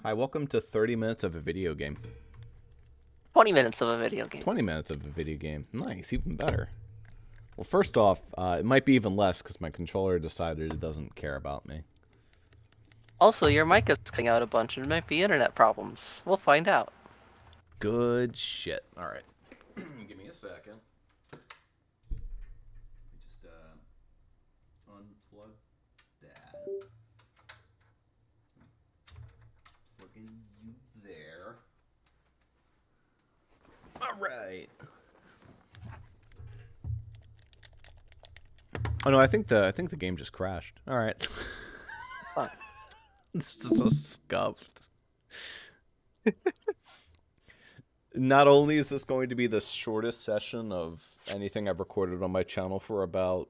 Hi, welcome to 30 minutes of a video game. 20 minutes of a video game. 20 minutes of a video game. Nice, even better. Well, first off, it might be even less because my controller decided it doesn't care about me. Also, your mic is cutting out a bunch. It might be internet problems. We'll find out. Good shit. All right. Give me a second. Just unplug that. Plug in you there. All right. Oh no, I think the game just crashed. All right. Huh. This is so scuffed. Not only is this going to be the shortest session of anything I've recorded on my channel for about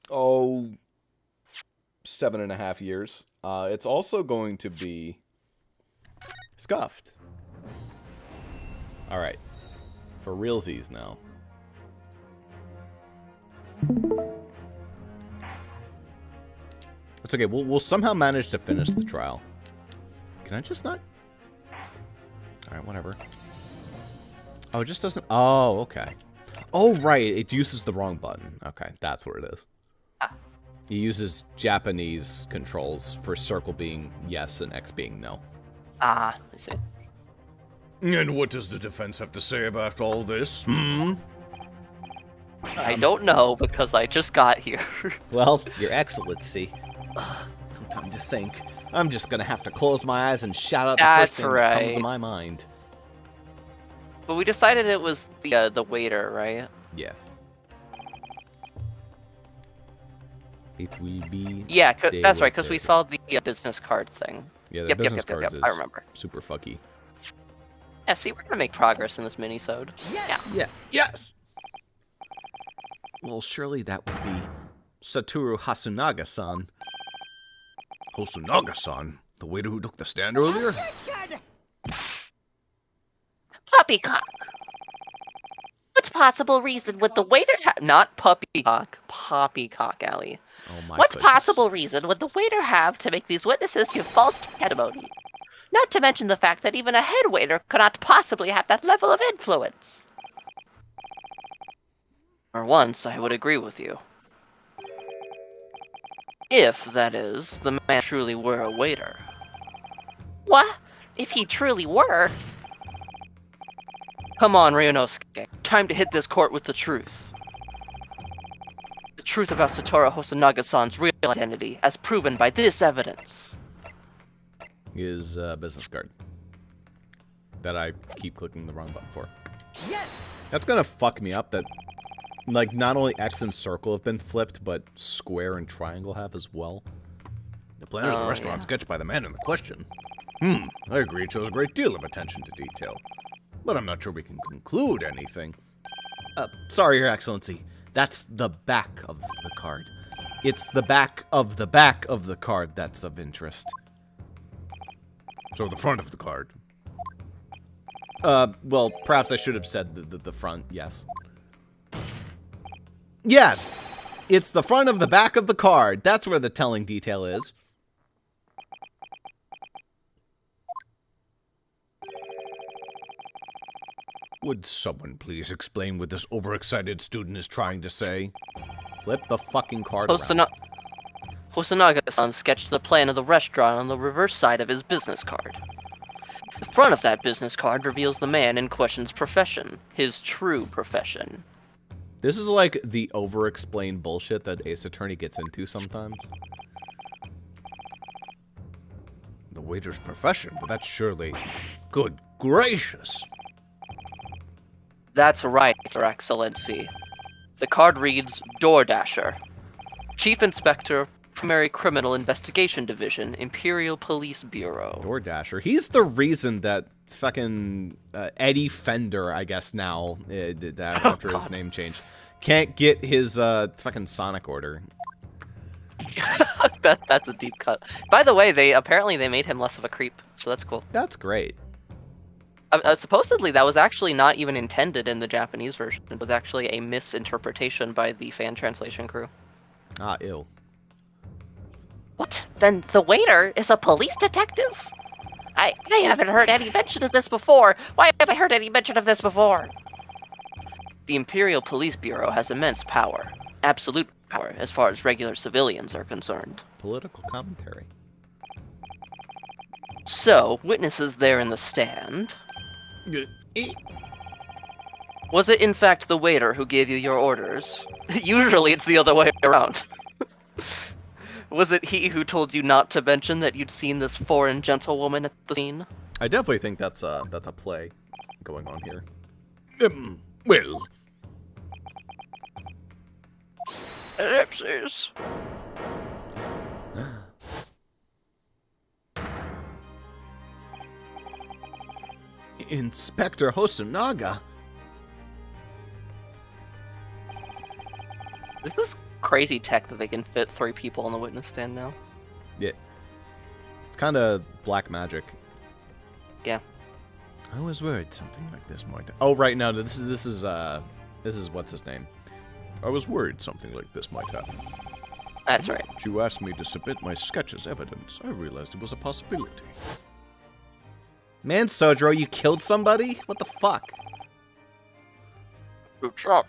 7.5 years, it's also going to be scuffed. All right, for realsies now. It's okay. We'll somehow manage to finish the trial. Can I just not? All right, whatever. Oh, it just doesn't. Oh, okay. Oh, right. It uses the wrong button. Okay, that's what it is. Ah. It uses Japanese controls for circle being yes and X being no. Ah, I see. And what does the defense have to say about all this? I don't know because I just got here. Well, Your Excellency. No time to think. I'm just gonna have to close my eyes and shout out the first thing that comes to my mind. But we decided it was the waiter, right? Yeah. It will be. Yeah, that's right, because waiter. we saw the business card thing. Yeah, the Yep, business card yep, is I remember. super fucky. Yeah, see, we're gonna make progress in this mini-sode. Yes! Yeah. Yes! Well, surely that would be Satoru Hasunaga-san. Hosonaga-san, the waiter who took the stand earlier? Poppycock. What possible reason would the waiter have? Not puppycock, poppycock, Allie. Oh my What goodness. possible reason would the waiter have to make these witnesses give false testimony? Not to mention the fact that even a head waiter could not possibly have that level of influence. For once, I would agree with you. If, that is, the man truly were a waiter. What? If he truly were? Come on, Ryunosuke. Time to hit this court with the truth. The truth about Satoru Hosonaga-san's real identity, as proven by this evidence. His business card. That I keep clicking the wrong button for. Yes! That's gonna fuck me up that, like, not only X and circle have been flipped, but square and triangle have as well. The plan of the restaurant sketched by the man in the question. I agree it shows a great deal of attention to detail. But I'm not sure we can conclude anything. Sorry, Your Excellency. That's the back of the card. It's the back of the card that's of interest. So the front of the card. Well, perhaps I should have said the front, yes. Yes! It's the front of the back of the card. That's where the telling detail is. Would someone please explain what this overexcited student is trying to say? Flip the fucking card around. Hosonaga-san sketched the plan of the restaurant on the reverse side of his business card. The front of that business card reveals the man in question's profession, his true profession. This is like the over-explained bullshit that Ace Attorney gets into sometimes. The waiter's profession, but that's surely... Good gracious! That's right, Your Excellency. The card reads, DoorDasher. Chief Inspector, Primary Criminal Investigation Division, Imperial Police Bureau. DoorDasher. He's the reason that fucking Eddie Fender, I guess now, did that after his name change, can't get his fucking Sonic order. That's a deep cut. By the way, they made him less of a creep, so that's cool. That's great. Supposedly, that was actually not even intended in the Japanese version. It was actually a misinterpretation by the fan translation crew. Ah, ew. What? Then the waiter is a police detective? I haven't heard any mention of this before. Why have I heard any mention of this before? The Imperial Police Bureau has immense power. Absolute power, as far as regular civilians are concerned. Political commentary. So, witnesses there in the stand. Was it in fact the waiter who gave you your orders? Usually it's the other way around. Was it he who told you not to mention that you'd seen this foreign gentlewoman at the scene? I definitely think that's a play going on here. Well, Ellipses. Inspector Hosonaga. Is this crazy tech that they can fit 3 people on the witness stand now? Yeah. It's kind of black magic. Yeah. I was worried something like this might. Oh, right now this is what's his name? I was worried something like this might happen. That's right. You asked me to submit my sketch as evidence. I realized it was a possibility. Man, Sojiro, you killed somebody? What the fuck? Good job.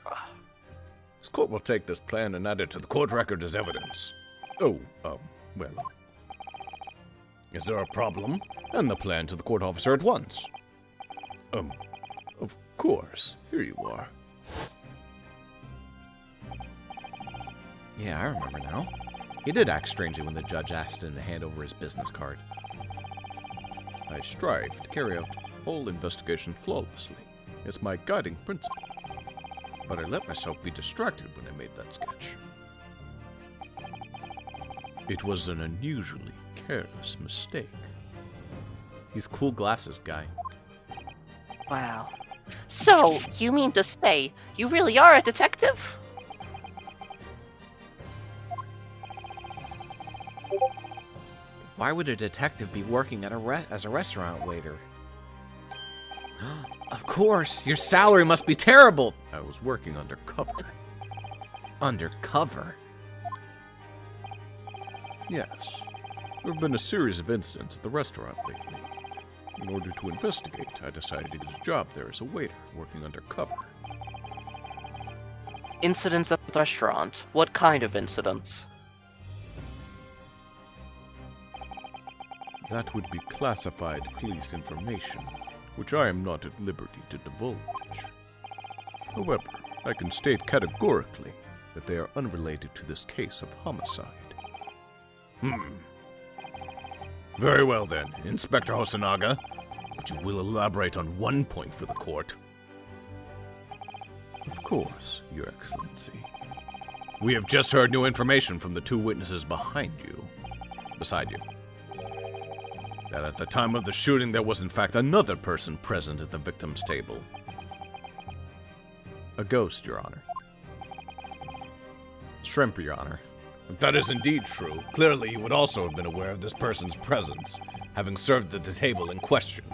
This court will take this plan and add it to the court record as evidence. Oh, well. Is there a problem? And the plan to the court officer at once. Of course. Here you are. Yeah, I remember now. He did act strangely when the judge asked him to hand over his business card. I strive to carry out the whole investigation flawlessly. It's my guiding principle. But I let myself be distracted when I made that sketch. It was an unusually careless mistake. He's cool glasses guy. Wow. So, you mean to say, you really are a detective? Why would a detective be working at as a restaurant waiter? Of course, your salary must be terrible. I was working undercover. Undercover? Yes. There have been a series of incidents at the restaurant lately. In order to investigate, I decided to get a job there as a waiter, working undercover. Incidents at the restaurant. What kind of incidents? That would be classified police information, which I am not at liberty to divulge. However, I can state categorically that they are unrelated to this case of homicide. Very well then, Inspector Hosonaga. But you will elaborate on one point for the court. Of course, Your Excellency. We have just heard new information from the 2 witnesses beside you. That at the time of the shooting there was in fact another person present at the victim's table. A ghost, Your Honor. Shrimp, Your Honor. If that is indeed true, clearly you would also have been aware of this person's presence, having served at the table in question.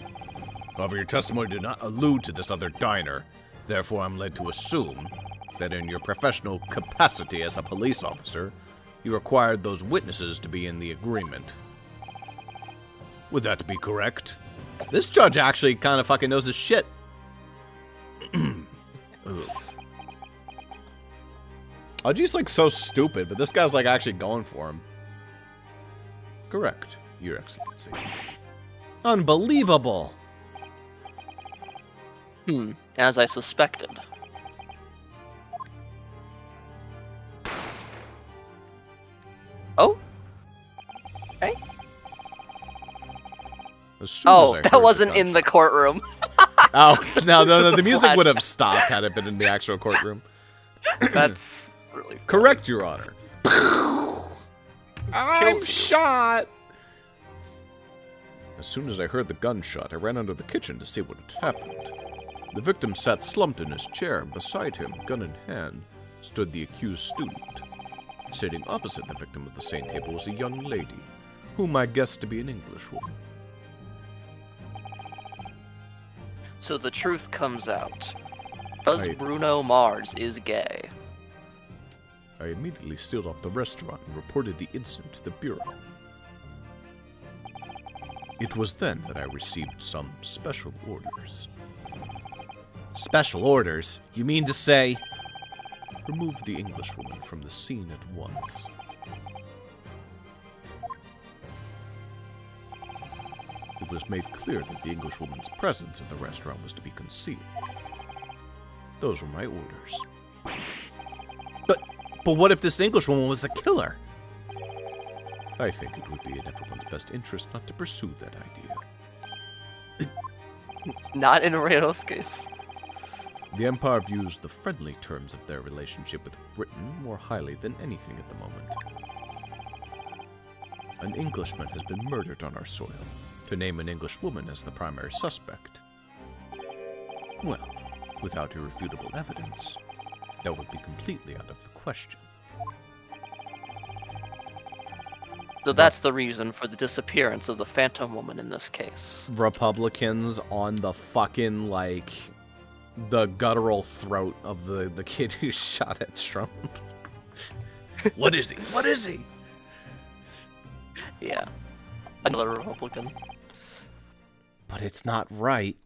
However, your testimony did not allude to this other diner, therefore I'm led to assume that in your professional capacity as a police officer, you required those witnesses to be in the agreement. Would that be correct? This judge actually kind of fucking knows his shit. Aji's like so stupid, but this guy's like actually going for him. Correct, Your Excellency. Unbelievable. As I suspected. Oh? Okay. Oh, that wasn't in the courtroom. Oh, no, the music would have stopped had it been in the actual courtroom. That's really funny. Correct, Your Honor. I'm shot! As soon as I heard the gunshot, I ran under the kitchen to see what had happened. The victim sat slumped in his chair, and beside him, gun in hand, stood the accused student. Sitting opposite the victim at the same table was a young lady, whom I guessed to be an Englishwoman. So the truth comes out. Because Bruno Mars is gay. I immediately stealed off the restaurant and reported the incident to the Bureau. It was then that I received some special orders. Special orders? You mean to say... Remove the Englishwoman from the scene at once. It was made clear that the Englishwoman's presence at the restaurant was to be concealed. Those were my orders. But what if this Englishwoman was the killer? I think it would be in everyone's best interest not to pursue that idea. Not in Reyno's case. The Empire views the friendly terms of their relationship with Britain more highly than anything at the moment. An Englishman has been murdered on our soil. To name an Englishwoman as the primary suspect, well, without irrefutable evidence, that would be completely out of the question. So that's the reason for the disappearance of the Phantom Woman in this case. Republicans on the fucking, like, the guttural throat of the kid who shot at Trump. What is he? What is he? Yeah. Another Republican. But it's not right.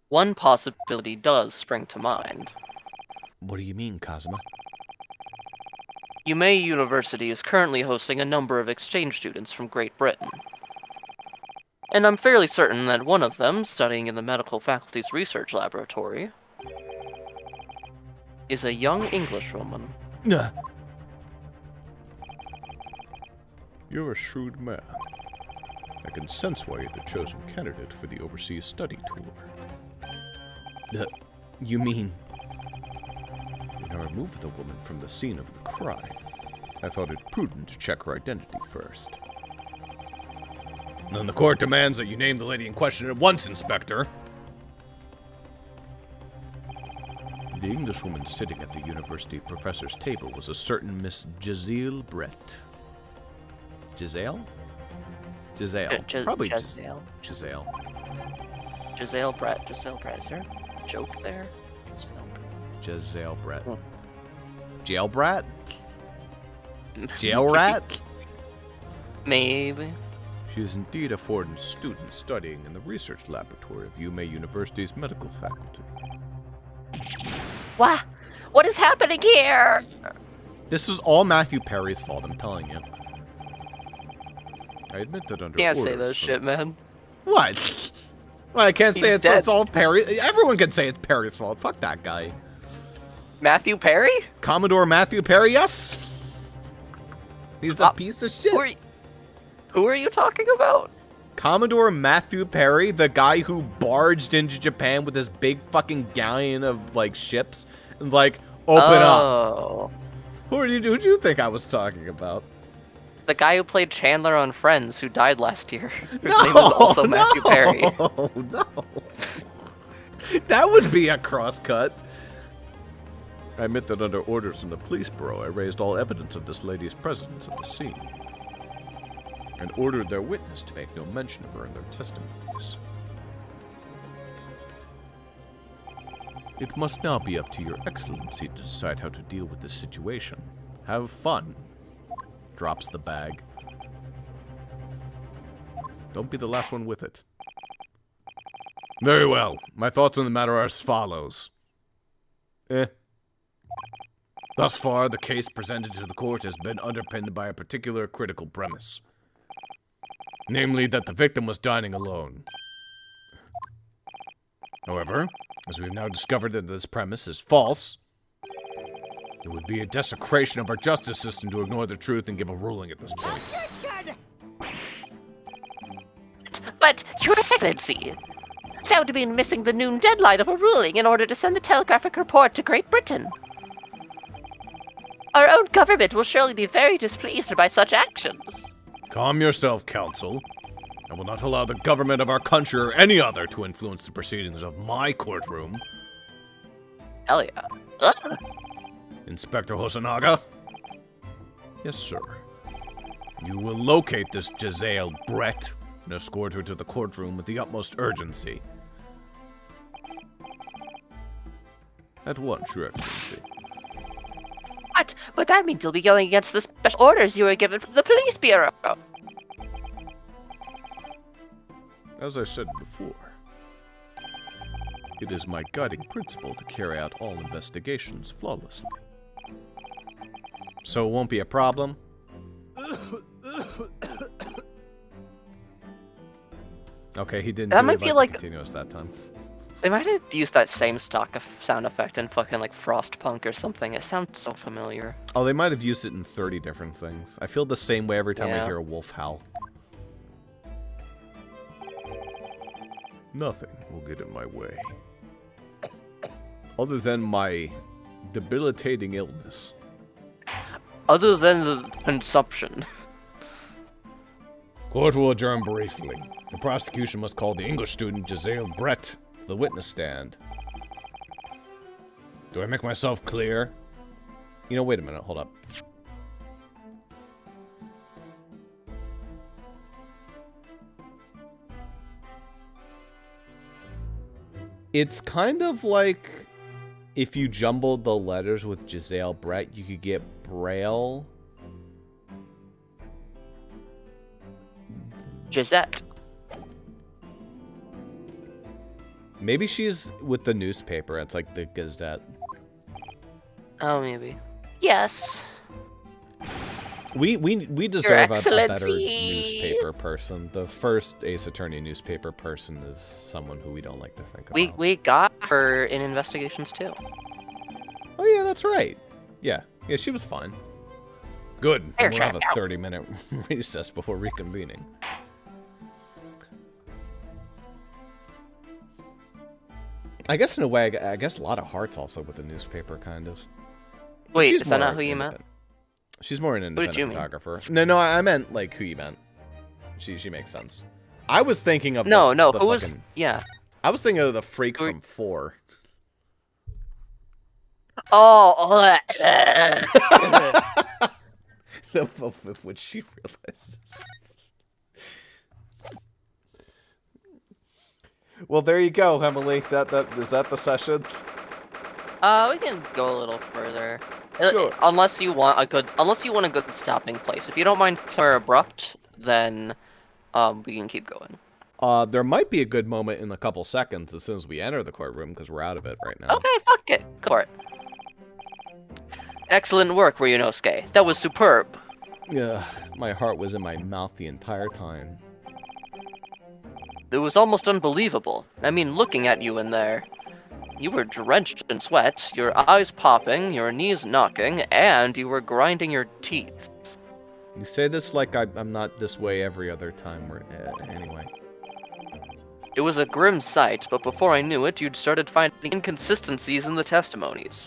One possibility does spring to mind. What do you mean, Kazuma? Yumei University is currently hosting a number of exchange students from Great Britain. And I'm fairly certain that one of them, studying in the medical faculty's research laboratory, is a young Englishwoman. You're a shrewd man. I can sense why you're the chosen candidate for the overseas study tour. You mean... When I removed the woman from the scene of the crime, I thought it prudent to check her identity first. And the court demands that you name the lady in question at once, Inspector. The Englishwoman sitting at the university professor's table was a certain Miss Giselle Brett. Giselle? Giselle. Probably Giselle. Giselle Brett. Giselle Brett. Is there a joke there? Giselle Brett. Hmm. Jail brat? Jail rat? Maybe. She is indeed a foreign student studying in the research laboratory of Yumei University's medical faculty. What is happening here? This is all Matthew Perry's fault, I'm telling you. I admit that under Can't orders say those from- shit, man. What? Well, I can't say He's it's dead. all Perry. Everyone can say it's Perry's fault. Fuck that guy. Matthew Perry? Commodore Matthew Perry, yes? He's a piece of shit. Who are you talking about? Commodore Matthew Perry, the guy who barged into Japan with his big fucking galleon of, like, ships, and, like, open up. Oh. Who'd you think I was talking about? The guy who played Chandler on Friends, who died last year. Whose name is also Matthew Perry. No. That would be a crosscut. I admit that under orders from the police bureau, I raised all evidence of this lady's presence at the scene, and ordered their witness to make no mention of her in their testimonies. It must now be up to your excellency to decide how to deal with this situation. Have fun. Drops the bag. Don't be the last one with it. Very well. My thoughts on the matter are as follows. Thus far, the case presented to the court has been underpinned by a particular critical premise. Namely, that the victim was dining alone. However, as we have now discovered that this premise is false, it would be a desecration of our justice system to ignore the truth and give a ruling at this point. But, Your Excellency, that would mean missing the noon deadline of a ruling in order to send the telegraphic report to Great Britain. Our own government will surely be very displeased by such actions. Calm yourself, counsel. I will not allow the government of our country or any other to influence the proceedings of my courtroom. Hell yeah. Ugh. Inspector Hosonaga? Yes, sir. You will locate this Giselle Brett and escort her to the courtroom with the utmost urgency. At once, Your Excellency. What? But that means you'll be going against the special orders you were given from the police bureau. As I said before, it is my guiding principle to carry out all investigations flawlessly. So it won't be a problem? Okay, he didn't That do might it be like like- continuous that time. They might have used that same stock of sound effect in fucking like Frostpunk or something. It sounds so familiar. Oh, they might have used it in 30 different things. I feel the same way every time I Yeah. hear a wolf howl. Nothing will get in my way. Other than my debilitating illness. Other than the consumption. Court will adjourn briefly. The prosecution must call the English student Giselle Brett to the witness stand. Do I make myself clear? You know, wait a minute, hold up. It's kind of like if you jumbled the letters with Giselle Brett, you could get Braille. Gisette. Maybe she's with the newspaper. It's like the Gazette. Oh, maybe. Yes. We deserve a better Excellency. newspaper person. The first Ace Attorney newspaper person is someone who we don't like to think about. We got her in investigations too. Oh yeah, that's right. Yeah, she was fine. Good. Fair We'll have a check. 30-minute recess before reconvening. I guess in a way, I guess a lot of hearts also with the newspaper, kind of. But Wait, she's is that more not who you meant? independent. She's more an did independent you mean? photographer. No, I meant like who you meant. She makes sense. I was thinking of No, the who was? fucking, Yeah. I was thinking of the freak Who- from 4. Oh. When she realizes. Well, there you go, Emily. That is that the sessions? We can go a little further. Sure. Unless you want a good stopping place. If you don't mind somewhere abrupt, then we can keep going. There might be a good moment in a couple seconds as soon as we enter the courtroom because we're out of it right now. Okay, fuck it. Go for it. Excellent work, Ryunosuke. That was superb. Yeah, my heart was in my mouth the entire time. It was almost unbelievable. I mean, looking at you in there. You were drenched in sweat, your eyes popping, your knees knocking, and you were grinding your teeth. You say this like I'm not this way every other time. Anyway. It was a grim sight, but before I knew it, you'd started finding inconsistencies in the testimonies.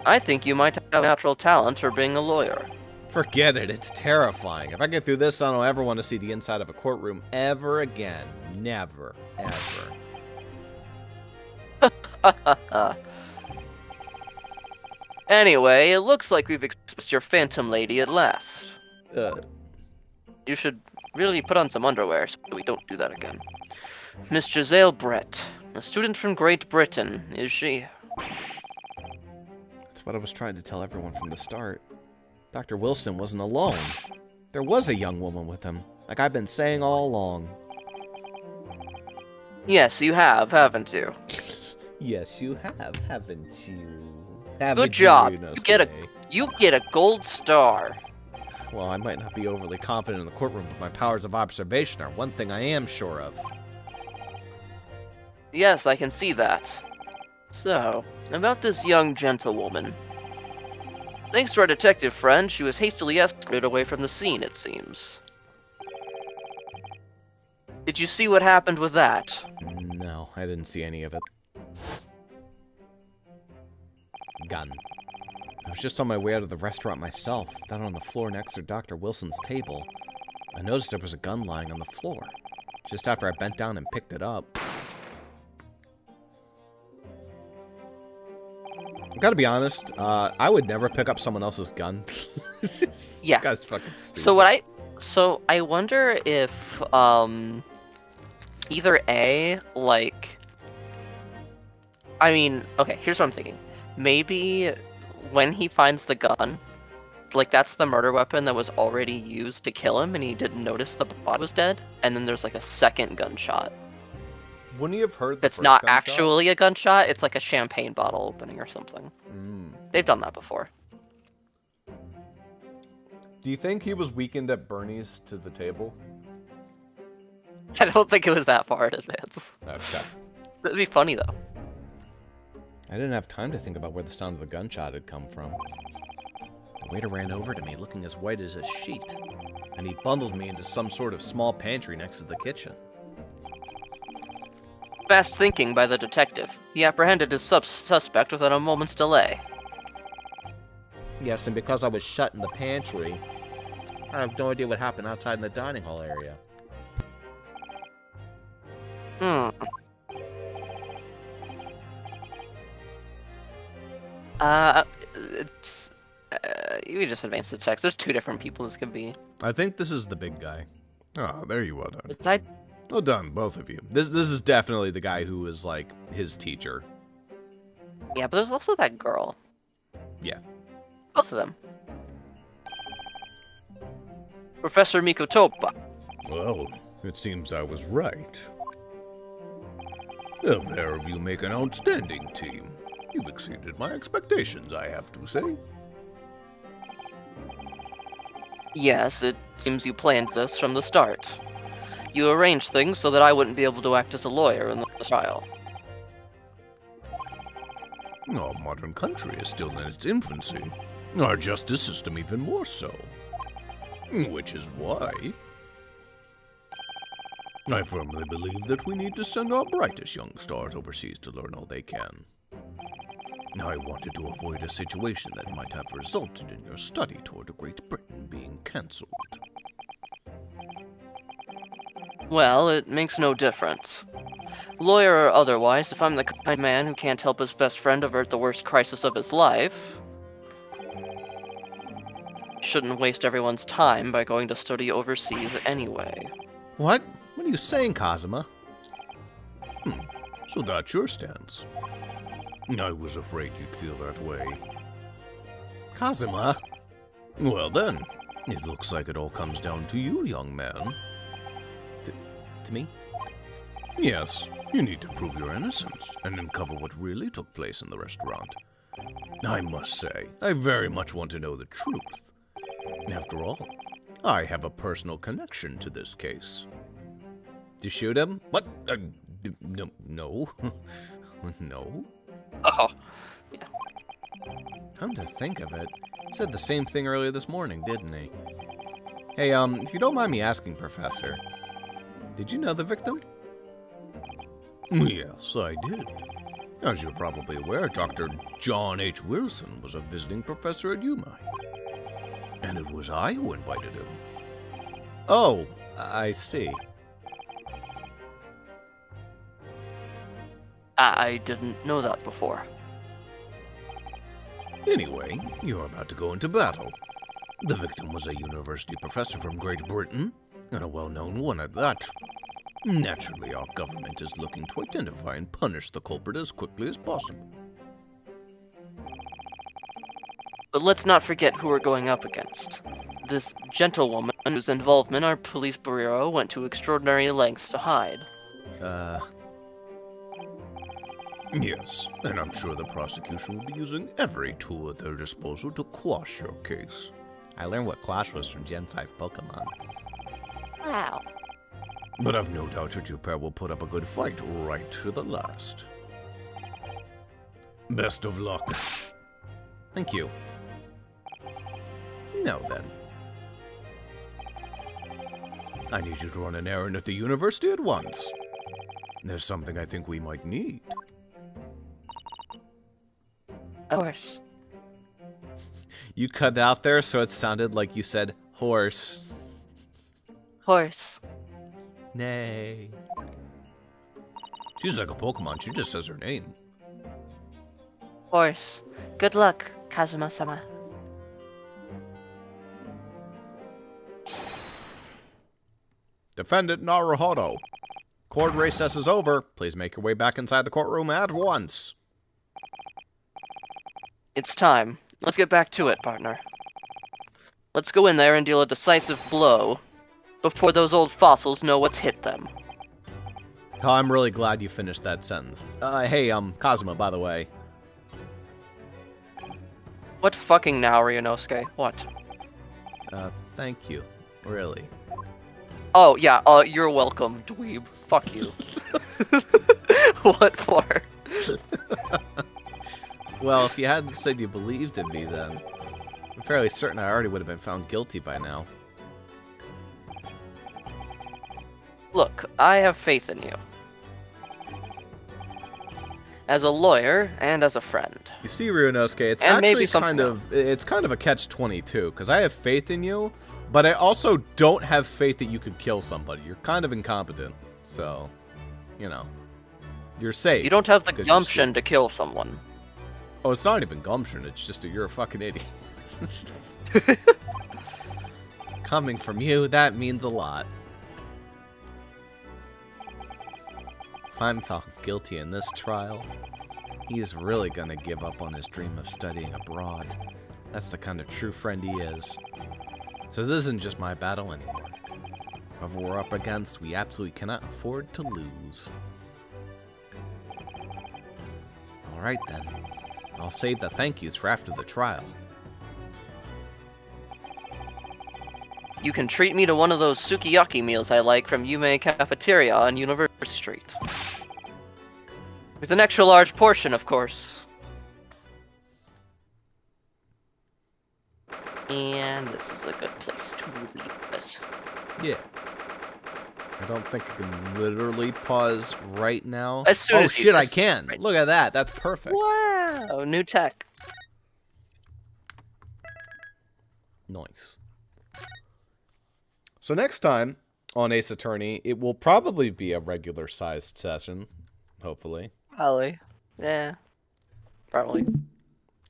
I think you might have natural talent for being a lawyer. Forget it. It's terrifying. If I get through this, I don't ever want to see the inside of a courtroom ever again. Never. Ever. Anyway, it looks like we've exposed your phantom lady at last. You should really put on some underwear so we don't do that again. Miss Giselle Brett, a student from Great Britain, is she? That's what I was trying to tell everyone from the start. Dr. Wilson wasn't alone. There was a young woman with him, like I've been saying all along. Yes, you have, haven't you? Yes, you have, haven't you? Good job. You get a gold star. Well, I might not be overly confident in the courtroom, but my powers of observation are one thing I am sure of. Yes, I can see that. So, about this young gentlewoman. Thanks to our detective friend, she was hastily escorted away from the scene, it seems. Did you see what happened with that? No, I didn't see any of it. Gun. I was just on my way out of the restaurant myself, down on the floor next to Dr. Wilson's table. I noticed there was a gun lying on the floor, just after I bent down and picked it up. Gotta be honest, I would never pick up someone else's gun. This Yeah. guy's fucking stupid. So I wonder if either A, like, I mean, okay, here's what I'm thinking. Maybe when he finds the gun, like, that's the murder weapon that was already used to kill him, and he didn't notice the bot was dead, and then there's, like, a second gunshot. Wouldn't you have heard the That's first not gunshot? actually a gunshot, it's like a champagne bottle opening or something. They've done that before. Do you think he was weakened at Bernie's to the table? I don't think it was that far in advance. Okay. That'd be funny, though. I didn't have time to think about where the sound of the gunshot had come from. The waiter ran over to me looking as white as a sheet, and he bundled me into some sort of small pantry next to the kitchen. Fast thinking by the detective. He apprehended his suspect without a moment's delay. Yes, and because I was shut in the pantry, I have no idea what happened outside in the dining hall area. You just advance the text. There's two different people this could be. I think this is the big guy. Ah, there you are, done. Besides, Well done, both of you. This is definitely the guy who was, like, his teacher. yeah, but there's also that girl. Yeah. Both of them. Professor Mikotopa. Well, it seems I was right. The pair of you make an outstanding team. You've exceeded my expectations, I have to say. Yes, it seems you planned this from the start. You arranged things so that I wouldn't be able to act as a lawyer in the trial. Our modern country is still in its infancy. Our justice system even more so. Which is why I firmly believe that we need to send our brightest young stars overseas to learn all they can. I wanted to avoid a situation that might have resulted in your study toward Great Britain being cancelled. Well, it makes no difference. Lawyer or otherwise, if I'm the kind of man who can't help his best friend avert the worst crisis of his life, shouldn't waste everyone's time by going to study overseas anyway. What? What are you saying, Kazuma? So that's your stance. I was afraid you'd feel that way. Kazuma? Well then, it looks like it all comes down to you, young man. To me? Yes, you need to prove your innocence and uncover what really took place in the restaurant. I must say, I very much want to know the truth. After all, I have a personal connection to this case. To shoot him? What? No. No? Oh, Come to think of it, he said the same thing earlier this morning, didn't he? Hey, if you don't mind me asking, Professor, did you know the victim? Yes, I did. As you're probably aware, Dr. John H. Wilson was a visiting professor at UMI. And it was I who invited him. Oh, I see. I didn't know that before. Anyway, you're about to go into battle. The victim was a university professor from Great Britain, and a well-known one at that. Naturally, our government is looking to identify and punish the culprit as quickly as possible. But let's not forget who we're going up against. This gentlewoman whose involvement our police bureau went to extraordinary lengths to hide. Yes, and I'm sure the prosecution will be using every tool at their disposal to quash your case. I learned what Quash was from Gen 5 Pokemon. Wow. But I've no doubt that your pair will put up a good fight right to the last. Best of luck. Thank you. Now then. I need you to run an errand at the university at once. There's something I think we might need. Of course. You cut out there so it sounded like you said horse. Horse. Nay. She's like a Pokemon, she just says her name. course. Good luck, Kazuma-sama. Defendant Naruhodo. Court recess is over. Please make your way back inside the courtroom at once. It's time. Let's get back to it, partner. Let's go in there and deal a decisive blow before those old fossils know what's hit them. Oh, I'm really glad you finished that sentence. Hey, Kazuma, by the way. What fucking now, Ryunosuke? What? Thank you. Really. Oh, yeah, you're welcome, dweeb. Fuck you. What for? Well, if you hadn't said you believed in me, then I'm fairly certain I already would have been found guilty by now. Look, I have faith in you. As a lawyer and as a friend. You see, Ryunosuke, it's And maybe actually something it's kind of a catch-22, because I have faith in you, but I also don't have faith that you could kill somebody. You're kind of incompetent, so, you know, you're safe. You don't have the 'cause you're gumption safe. to kill someone. Oh, it's not even gumption, it's just you're a fucking idiot. Coming from you, that means a lot. If I'm found guilty in this trial, he's really gonna give up on his dream of studying abroad. That's the kind of true friend he is. So this isn't just my battle anymore. Whoever we're up against, we absolutely cannot afford to lose. Alright then. I'll save the thank yous for after the trial. You can treat me to one of those sukiyaki meals I like from Yume Cafeteria on University Street. With an extra large portion, of course. And this is a good place to leave it. Yeah. I don't think I can literally pause right now. As soon oh as you shit, I just- can! right. Look at that, that's perfect. Wow, new tech. Nice. So next time on Ace Attorney, it will probably be a regular sized session, hopefully. Probably. Yeah. Probably.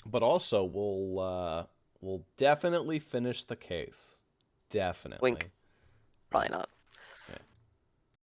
But also we'll definitely finish the case. Definitely. Wink. Probably not.